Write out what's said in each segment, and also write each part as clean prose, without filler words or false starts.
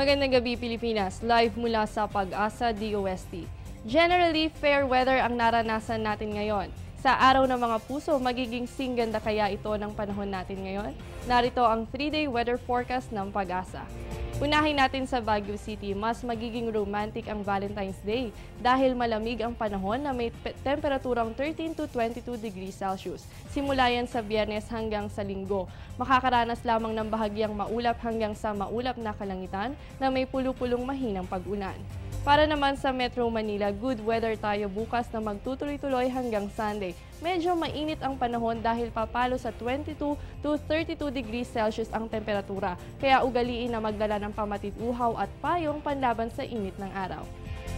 Magandang gabi Pilipinas, live mula sa Pag-asa DOST. Generally, fair weather ang naranasan natin ngayon. Sa araw ng mga puso, magiging singganda kaya ito ng panahon natin ngayon? Narito ang 3-day weather forecast ng Pag-asa. Unahin natin sa Baguio City, mas magiging romantic ang Valentine's Day dahil malamig ang panahon na may temperaturang 13 to 22 degrees Celsius. Simula yan sa Biyernes hanggang sa Linggo. Makakaranas lamang ng bahagyang maulap hanggang sa maulap na kalangitan na may pulupulong mahinang pag-ulan. Para naman sa Metro Manila, good weather tayo bukas na magtutuloy-tuloy hanggang Sunday. Medyo mainit ang panahon dahil papalo sa 22 to 32 degrees Celsius ang temperatura. Kaya ugaliin na magdala ng pamatid-uhaw at payong panlaban sa init ng araw.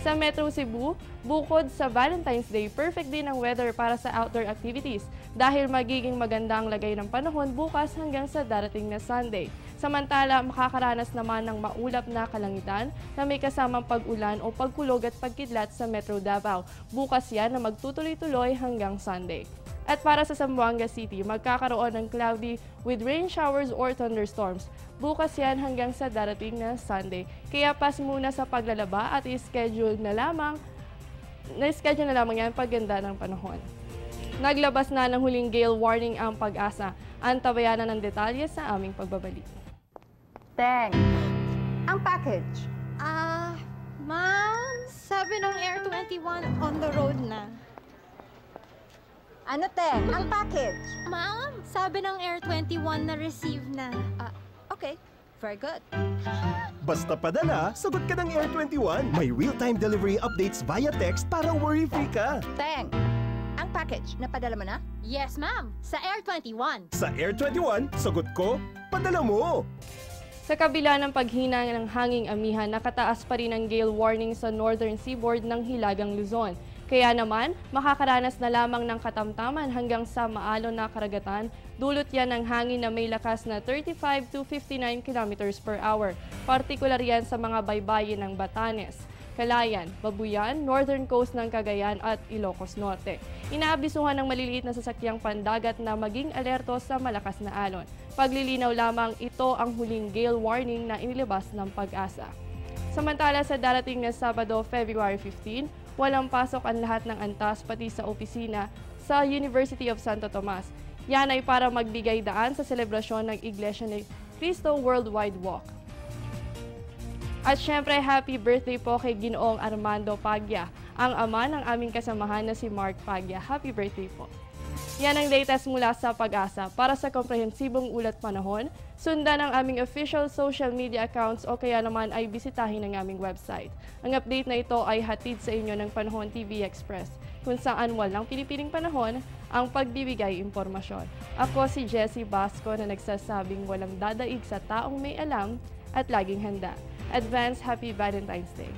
Sa Metro Cebu, bukod sa Valentine's Day, perfect din ang weather para sa outdoor activities dahil magiging maganda ang lagay ng panahon bukas hanggang sa darating na Sunday. Samantala, makakaranas naman ng maulap na kalangitan na may kasamang pag-ulan o pagkulog at pagkidlat sa Metro Davao. Bukas yan na magtutuloy-tuloy hanggang Sunday. At para sa Zamboanga City, magkakaroon ng cloudy with rain showers or thunderstorms. Bukas yan hanggang sa darating na Sunday. Kaya pas muna sa paglalaba at i-schedule na lamang yan pagganda ng panahon. Naglabas na ng huling gale warning ang Pag-asa. Antabayan na ng detalye sa aming pagbabalik. Teng, ang package. Ma'am, sabi ng Air 21 on the road na. Ano, Teng? Ang package. Ma'am, sabi ng Air 21 na receive na. Okay, very good. Basta padala, sagot ka ng Air 21. May real-time delivery updates via text para worry-free ka. Teng, ang package, napadala mo na? Yes, ma'am, sa Air 21. Sa Air 21, sagot ko, padala mo. Sa kabila ng paghina ng hanging amihan, nakataas pa rin ang gale warning sa northern seaboard ng Hilagang Luzon. Kaya naman, makakaranas na lamang ng katamtaman hanggang sa maalon na karagatan. Dulot yan ng hangin na may lakas na 35 to 59 kilometers per hour. Partikular yan sa mga baybayin ng Batanes, Calayan, Babuyan, northern coast ng Cagayan at Ilocos Norte. Inaabisuhan ng maliliit na sasakyang pandagat na maging alerto sa malakas na alon. Paglilinaw lamang ito ang huling gale warning na inilabas ng Pag-asa. Samantala sa darating na Sabado, February 15, walang pasok ang lahat ng antas pati sa opisina sa University of Santo Tomas. Yan ay para magbigay daan sa selebrasyon ng Iglesia ni Cristo Worldwide Walk. At syempre, happy birthday po kay Ginoong Armando Pagya, ang ama ng aming kasamahan na si Mark Pagya. Happy birthday po. Yan ang latest mula sa Pag-asa. Para sa komprehensibong ulat panahon, sundan ang aming official social media accounts o kaya naman ay bisitahin ang aming website. Ang update na ito ay hatid sa inyo ng Panahon TV Express, kung saan walang pinipiling panahon ang pagbibigay impormasyon. Ako si Jessie Basco na nagsasabing walang dadaig sa taong may alam at laging handa. Advance Happy Valentine's Day!